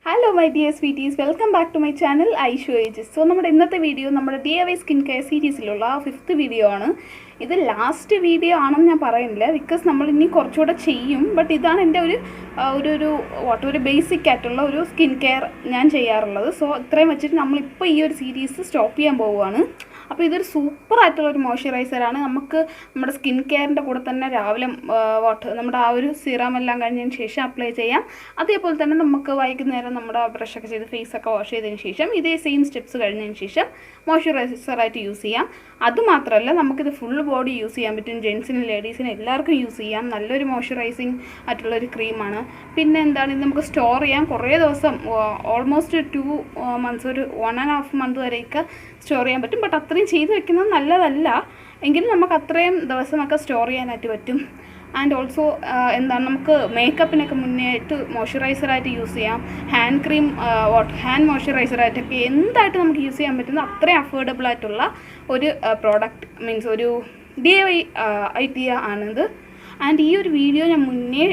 Hello my dear sweeties, welcome back to my channel Aish Voyages. So നമ്മുടെ ഇന്നത്തെ video നമ്മുടെ DIY skin care സീരീസിലുള്ള 5th video ആണ്. ഇത് ലാസ്റ്റ് വീഡിയോ ആണെന്ന് ഞാൻ പറയുന്നില്ല ബിക്കോസ് നമ്മൾ ഇനി കുറച്ചുകൂടെ ചെയ്യും. ബട്ട് ഇതാണ് എൻ്റെ ഒരു ബേസിക് ആയിട്ടുള്ള ഒരു സ്കിൻ കെയർ ഞാൻ ചെയ്യാറുള്ളത്. സോ ഇത്രയും വെച്ചിട്ട് നമ്മളിപ്പോൾ ഈ ഒരു സീരീസ് സ്റ്റോപ്പ് ചെയ്യാൻ പോവുകയാണ്. അപ്പോൾ ഇതൊരു സൂപ്പർ ആയിട്ടുള്ളൊരു മോയ്സ്ചറൈസറാണ്. നമുക്ക് നമ്മുടെ സ്കിൻ കെയറിൻ്റെ കൂടെ തന്നെ രാവിലെ നമ്മുടെ ആ ഒരു സിറം എല്ലാം കഴിഞ്ഞതിന് ശേഷം അപ്ലൈ ചെയ്യാം. അതേപോലെ തന്നെ നമുക്ക് വൈകുന്നേരം നമ്മുടെ ബ്രഷൊക്കെ ചെയ്ത് ഫേസൊക്കെ വാഷ് ചെയ്തതിന് ശേഷം ഇതേ സെയിം സ്റ്റെപ്സ് കഴിഞ്ഞതിന് ശേഷം മോയ്സ്ചറൈസറായിട്ട് യൂസ് ചെയ്യാം. അതുമാത്രമല്ല നമുക്കിത് ഫുൾ ബോഡി യൂസ് ചെയ്യാൻ പറ്റും. ജെൻസിനും ലേഡീസിനും എല്ലാവർക്കും യൂസ് ചെയ്യാം. നല്ലൊരു മോയ്സ്ചറൈസിങ് ആയിട്ടുള്ളൊരു ക്രീമാണ്. പിന്നെ എന്താണ്, ഇത് നമുക്ക് സ്റ്റോർ ചെയ്യാം കുറേ ദിവസം, ഓൾമോസ്റ്റ് 2 months, ഒരു 1.5 month വരെയൊക്കെ സ്റ്റോർ ചെയ്യാൻ പറ്റും. ബട്ട് അത്രയും ചെയ്ത് വെക്കുന്നത് നല്ലതല്ല, എങ്കിലും നമുക്ക് അത്രയും ദിവസമൊക്കെ സ്റ്റോർ ചെയ്യാനായിട്ട് പറ്റും. ആൻഡ് ഓൾസോ എന്താണ്, നമുക്ക് മേക്കപ്പിനൊക്കെ മുന്നേയായിട്ട് മോയ്സ്ചറൈസറായിട്ട് യൂസ് ചെയ്യാം. ഹാൻഡ് ക്രീം, ഹാൻഡ് മോയ്സ്ചറൈസറായിട്ടൊക്കെ എന്തായിട്ട് നമുക്ക് യൂസ് ചെയ്യാൻ പറ്റുന്ന അത്രയും അഫോർഡബിൾ ആയിട്ടുള്ള ഒരു പ്രോഡക്റ്റ്, മീൻസ് ഒരു DIY ഐഡിയ ആണിത്. ആൻഡ് ഈ ഒരു വീഡിയോ ഞാൻ മുന്നേ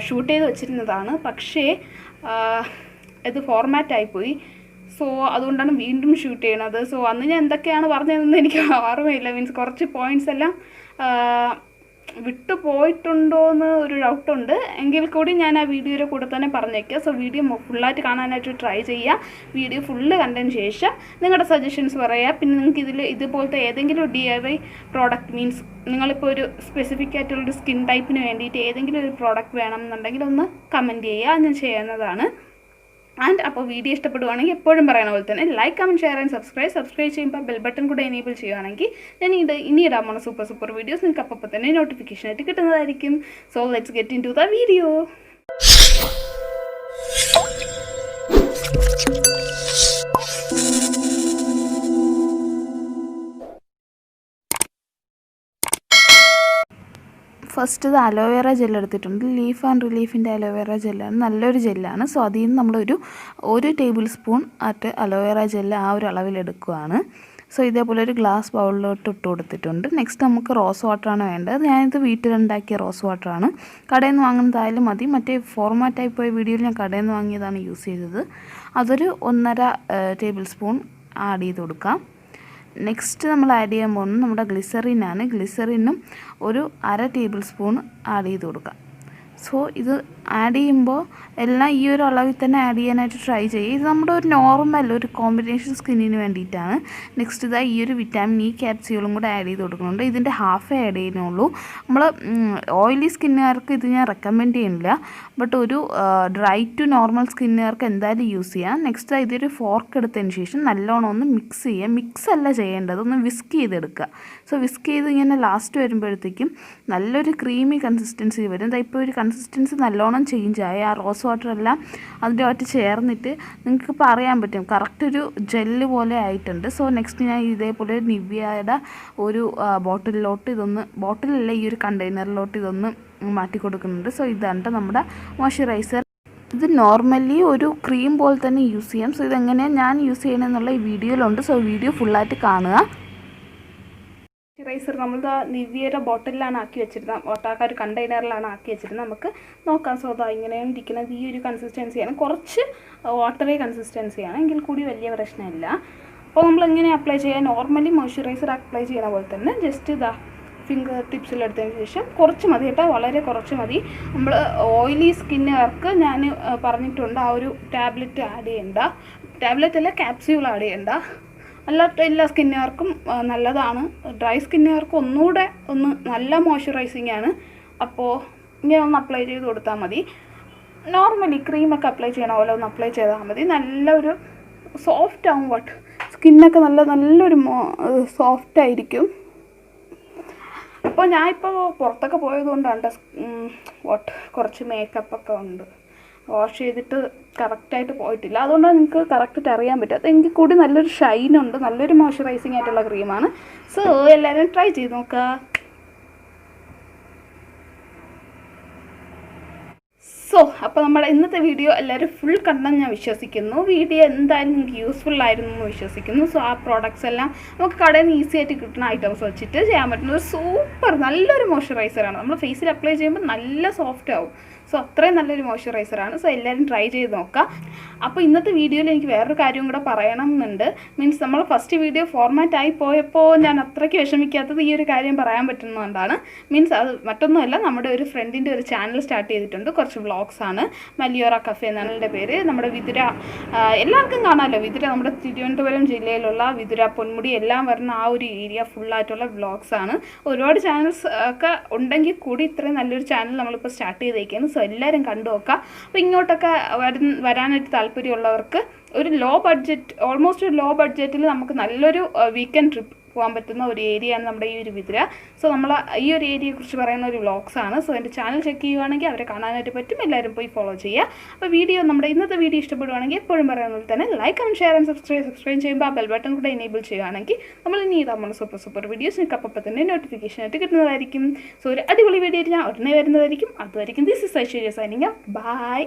ഷൂട്ട് ചെയ്ത് വെച്ചിരുന്നതാണ്, പക്ഷേ ഇത് ഫോർമാറ്റായിപ്പോയി. സോ അതുകൊണ്ടാണ് വീണ്ടും ഷൂട്ട് ചെയ്യണത്. സോ അന്ന് ഞാൻ എന്തൊക്കെയാണ് പറഞ്ഞതെന്ന് എനിക്ക് ഓർമ്മയില്ല. മീൻസ് കുറച്ച് പോയിൻറ്റ്സ് എല്ലാം വിട്ടു പോയിട്ടുണ്ടോ എന്ന് ഒരു ഡൗട്ടുണ്ട്. എങ്കിൽ കൂടി ഞാൻ ആ വീഡിയോയുടെ കൂടെ തന്നെ പറഞ്ഞേക്കുക. സോ വീഡിയോ ഫുള്ളായിട്ട് കാണാനായിട്ട് ട്രൈ ചെയ്യുക. വീഡിയോ ഫുള്ള് കണ്ടതിന് ശേഷം നിങ്ങളുടെ സജഷൻസ് പറയുക. പിന്നെ നിങ്ങൾക്ക് ഇതുപോലത്തെ ഏതെങ്കിലും DIY പ്രോഡക്റ്റ്, മീൻസ് നിങ്ങളിപ്പോൾ ഒരു സ്പെസിഫിക് ആയിട്ടുള്ളൊരു സ്കിൻ ടൈപ്പിന് വേണ്ടിയിട്ട് ഏതെങ്കിലും ഒരു പ്രോഡക്റ്റ് വേണമെന്നുണ്ടെങ്കിൽ ഒന്ന് കമൻറ്റ് ചെയ്യുക, ഞാൻ ചെയ്യുന്നതാണ്. ആൻഡ് അപ്പോൾ വീഡിയോ ഇഷ്ടപ്പെടുവാണെങ്കിൽ എപ്പോഴും പറയുന്ന പോലെ തന്നെ like, comment, share and subscribe ചെയ്യുമ്പോൾ ബെൽ ബട്ടൺ കൂടെ എനേബിൾ ചെയ്യുകയാണെങ്കിൽ ഞാൻ ഇനി ഇടാൻ പോകുന്ന സൂപ്പർ വീഡിയോസ് നിങ്ങൾക്ക് അപ്പോൾ തന്നെ നോട്ടിഫിക്കേഷൻ ആയിട്ട് കിട്ടുന്നതായിരിക്കും. So let's get into the video. First ഇത് അലോവേറ ജെൽ എടുത്തിട്ടുണ്ട്. ലീഫ് ആൻഡ് റിലീഫിൻ്റെ അലോവേറ ജെല്ലാണ്, നല്ലൊരു ജെല്ലാണ്. സോ അതിൽ നിന്ന് നമ്മളൊരു 1 ടേബിൾ സ്പൂൺ ആയിട്ട് അലോവേറ ജെല്ല് ആ ഒരു അളവിലെടുക്കുകയാണ്. സോ ഇതേപോലെ ഒരു ഗ്ലാസ് ബൗളിലോട്ട് ഇട്ട് കൊടുത്തിട്ടുണ്ട്. നെക്സ്റ്റ് നമുക്ക് റോസ് വാട്ടറാണ് വേണ്ടത്. ഞാനിത് വീട്ടിലുണ്ടാക്കിയ റോസ് വാട്ടറാണ്, കടയിൽ നിന്ന് വാങ്ങുന്നതായാലും മതി. മറ്റേ ഫോർമാറ്റായി പോയ വീഡിയോയിൽ ഞാൻ കടയിൽ നിന്ന് വാങ്ങിയതാണ് യൂസ് ചെയ്തത്. അതൊരു 1.5 ടേബിൾ സ്പൂൺ ആഡ് ചെയ്ത് കൊടുക്കാം. നെക്സ്റ്റ് നമ്മൾ ആഡ് ചെയ്യാൻ പോകുന്നത് നമ്മുടെ ഗ്ലിസറിനാണ്. ഗ്ലിസറിനും ഒരു 1/2 ടേബിൾ സ്പൂൺ ആഡ് ചെയ്ത് കൊടുക്കാം. സോ ഇത് ആഡ് ചെയ്യുമ്പോൾ എല്ലാം ഈ ഒരു അളവിൽ തന്നെ ആഡ് ചെയ്യാനായിട്ട് ട്രൈ ചെയ്യുക. ഇത് നമ്മുടെ ഒരു നോർമൽ ഒരു കോമ്പിനേഷൻ സ്കിന്നിന് വേണ്ടിയിട്ടാണ്. നെക്സ്റ്റ് ഇതാ ഈ ഒരു വിറ്റാമിൻ ഇ ക്യാപ്സ്യൂളും കൂടെ ആഡ് ചെയ്ത് കൊടുക്കുന്നുണ്ട്. ഇതിൻ്റെ ഹാഫേ ആഡ് ചെയ്യുന്നുള്ളൂ. നമ്മൾ ഓയിലി സ്കിന്നുകാർക്ക് ഇത് ഞാൻ റെക്കമെൻഡ് ചെയ്യുന്നില്ല, ബട്ട് ഒരു ഡ്രൈ ടു നോർമൽ സ്കിന്നുകാർക്ക് എന്തായാലും യൂസ് ചെയ്യാം. നെക്സ്റ്റ് ഇതൊരു ഫോർക്ക് എടുത്തതിന് ശേഷം നല്ലോണം ഒന്ന് മിക്സ് ചെയ്യുക. മിക്സ് അല്ല ചെയ്യേണ്ടത്, ഒന്ന് വിസ്ക് ചെയ്തെടുക്കുക. സോ വിസ്ക് ചെയ്ത് ഇങ്ങനെ ലാസ്റ്റ് വരുമ്പോഴത്തേക്കും നല്ലൊരു ക്രീമി കൺസിസ്റ്റൻസി വരും. ഇപ്പോൾ ഒരു കൺസിസ്റ്റൻസി നല്ലോണം ചേഞ്ച് ആയി. ആ റോസ് വാട്ടർ എല്ലാം അതിൻ്റെ ഒറ്റ ചേർന്നിട്ട് നിങ്ങൾക്കിപ്പോൾ അറിയാൻ പറ്റും കറക്റ്റ് ഒരു ജെല്ല് പോലെ ആയിട്ടുണ്ട്. സോ നെക്സ്റ്റ് ഞാൻ ഇതേപോലെ നിവ്യയുടെ ഒരു ബോട്ടിലല്ല ഈ ഒരു കണ്ടെയ്നറിലോട്ട് ഇതൊന്ന് മാറ്റി കൊടുക്കുന്നുണ്ട്. സോ ഇതാണ് നമ്മുടെ മോയ്സ്ചറൈസർ. ഇത് നോർമലി ഒരു ക്രീം പോലെ തന്നെ യൂസ് ചെയ്യാം. സോ ഇതെങ്ങനെയാണ് ഞാൻ യൂസ് ചെയ്യണമെന്നുള്ള ഈ വീഡിയോയിലുണ്ട്. സോ വീഡിയോ ഫുള്ളായിട്ട് കാണുക. മോയ്സ്ചറൈസർ നമ്മൾ നിവ്യയുടെ ബോട്ടിലാണ് ആക്കി വെച്ചിരുന്നത്, ഒരു കണ്ടെയ്നറിലാണ് ആക്കി വെച്ചിരുന്നത്. നമുക്ക് നോക്കാം. സോ ഇങ്ങനെയാണ് ഇരിക്കുന്നത്. ഈ ഒരു കൺസിസ്റ്റൻസിയാണ്, കുറച്ച് വാട്ടറി കൺസിസ്റ്റൻസിയാണ്, എങ്കിൽ കൂടി വലിയ പ്രശ്നമില്ല. അപ്പോൾ നമ്മൾ എങ്ങനെ അപ്ലൈ ചെയ്യാൻ, നോർമലി മോയ്സ്ചറൈസർ അപ്ലൈ ചെയ്യുന്ന പോലെ തന്നെ ജസ്റ്റ് ഫിംഗർ ടിപ്സിലെടുത്തതിന് ശേഷം കുറച്ച് മതി കേട്ടോ, വളരെ കുറച്ച് മതി. നമ്മൾ ഓയിലി സ്കിന്നുകാർക്ക് ഞാൻ പറഞ്ഞിട്ടുണ്ട് ആ ഒരു ടാബ്ലറ്റ് ആഡ് ചെയ്യേണ്ട, ടാബ്ലറ്റ് അല്ല ക്യാപ്സ്യൂൾ ആഡ് ചെയ്യേണ്ട. അല്ലാത്ത എല്ലാ സ്കിന്നുകാർക്കും നല്ലതാണ്. ഡ്രൈ സ്കിന്നുകാർക്ക് ഒന്നുകൂടെ നല്ല മോയ്സ്ചറൈസിങ് ആണ്. അപ്പോൾ ഇങ്ങനെ ഒന്ന് അപ്ലൈ ചെയ്ത് കൊടുത്താൽ മതി. നോർമലി ക്രീമൊക്കെ അപ്ലൈ ചെയ്യണ പോലെ ഒന്ന് അപ്ലൈ ചെയ്താൽ മതി. നല്ലൊരു സോഫ്റ്റ് ആവും, സ്കിന്നൊക്കെ നല്ലൊരു സോഫ്റ്റ് ആയിരിക്കും. അപ്പോൾ ഞാനിപ്പോൾ പുറത്തൊക്കെ പോയതുകൊണ്ടാണ് കുറച്ച് മേക്കപ്പൊക്കെ ഉണ്ട്, വാഷ് ചെയ്തിട്ട് കറക്റ്റായിട്ട് പോയിട്ടില്ല. അതുകൊണ്ടാണ് നിങ്ങൾക്ക് കറക്റ്റായിട്ട് അറിയാൻ പറ്റും. എങ്കിൽ കൂടി നല്ലൊരു ഷൈനുണ്ട്, നല്ലൊരു മോയ്സ്ചറൈസിങ് ആയിട്ടുള്ള ക്രീമാണ്. സോ എല്ലാവരും ട്രൈ ചെയ്ത് നോക്കുക. അപ്പോൾ നമ്മുടെ ഇന്നത്തെ വീഡിയോ എല്ലാവരും ഫുൾ കണ്ടെന്ന് ഞാൻ വിശ്വസിക്കുന്നു. വീഡിയോ എന്തായാലും നിങ്ങൾക്ക് യൂസ്ഫുൾ ആയിരുന്നു എന്ന് വിശ്വസിക്കുന്നു. സോ ആ പ്രോഡക്റ്റ്സ് എല്ലാം നമുക്ക് കടയിൽ നിന്ന് ഈസി ആയിട്ട് കിട്ടുന്ന ഐറ്റംസ് വെച്ചിട്ട് ചെയ്യാൻ പറ്റുന്ന ഒരു നല്ലൊരു മോയ്സ്ചറൈസറാണ്. നമ്മൾ ഫേസിൽ അപ്ലൈ ചെയ്യുമ്പോൾ നല്ല സോഫ്റ്റ് ആവും. സോ അത്രയും നല്ലൊരു മോയ്സ്ചറൈസറാണ്. സോ എല്ലാവരും ട്രൈ ചെയ്ത് നോക്കാം. അപ്പോൾ ഇന്നത്തെ വീഡിയോയിൽ എനിക്ക് വേറൊരു കാര്യം കൂടെ പറയണം എന്നുണ്ട്. മീൻസ് നമ്മൾ ഫസ്റ്റ് വീഡിയോ ഫോർമാറ്റ് ആയി പോയപ്പോൾ ഞാൻ അത്രയ്ക്ക് വിഷമിക്കാത്തത് ഈ ഒരു കാര്യം പറയാൻ പറ്റുന്നതുകൊണ്ടാണ്. മീൻസ് അത് മറ്റൊന്നുമല്ല, നമ്മുടെ ഒരു ഫ്രണ്ടിൻ്റെ ഒരു ചാനൽ സ്റ്റാർട്ട് ചെയ്തിട്ടുണ്ട്. കുറച്ച് വ്ളോഗ്സാണ്. മലിയോറ കഫേ എന്നാണ് പേര്. നമ്മുടെ വിതുര എല്ലാവർക്കും കാണാമല്ലോ. വിതുര നമ്മുടെ തിരുവനന്തപുരം ജില്ലയിലുള്ള വിതുര പൊന്മുടി എല്ലാം വരുന്ന ആ ഒരു ഏരിയ ഫുള്ളായിട്ടുള്ള വ്ളോഗ്സാണ്. ഒരുപാട് ചാനൽസ് ഒക്കെ ഉണ്ടെങ്കിൽ കൂടി ഇത്രയും നല്ലൊരു ചാനൽ നമ്മളിപ്പോൾ സ്റ്റാർട്ട് ചെയ്തേക്കാണ്. സോ എല്ലാവരും കണ്ടു നോക്കുക. അപ്പോൾ ഇങ്ങോട്ടൊക്കെ വരാനായിട്ട് താല്പര്യമുള്ളവർക്ക് ഒരു ലോ ബഡ്ജറ്റ്, ഓൾമോസ്റ്റ് ഒരു ലോ ബഡ്ജറ്റിൽ നമുക്ക് നല്ലൊരു വീക്കെൻഡ് ട്രിപ്പ് പോകാൻ പറ്റുന്ന ഒരു ഏരിയയാണ് നമ്മുടെ ഈ ഒരു വിതുര. സോ നമ്മൾ ഈ ഒരു ഏരിയയെക്കുറിച്ച് പറയുന്ന ഒരു വ്ളോഗ്സാണ്. സോ എൻ്റെ ചാനൽ ചെക്ക് ചെയ്യുവാണെങ്കിൽ അവരെ കാണാനായിട്ട് പറ്റും. എല്ലാവരും പോയി ഫോളോ ചെയ്യുക. അപ്പോൾ നമ്മുടെ ഇന്നത്തെ വീഡിയോ ഇഷ്ടപ്പെടുവാണെങ്കിൽ എപ്പോഴും പറയുന്നത് തന്നെ like and share and subscribe ചെയ്യുമ്പോൾ ആ ബെൽ ബട്ടൺ കൂടെ എനേബിൾ ചെയ്യുകയാണെങ്കിൽ നമ്മൾ ഇനി നമ്മൾ സൂപ്പർ വീഡിയോസ് നിങ്ങൾക്ക് അപ്പം തന്നെ നോട്ടിഫിക്കേഷൻ ആയിട്ട് കിട്ടുന്നതായിരിക്കും. സോ ഒരു അടിപൊളി വീഡിയോ ഞാൻ ഉടനെ വരുന്നതായിരിക്കും. അതുവരെയും this is Aishwarya Saining. By.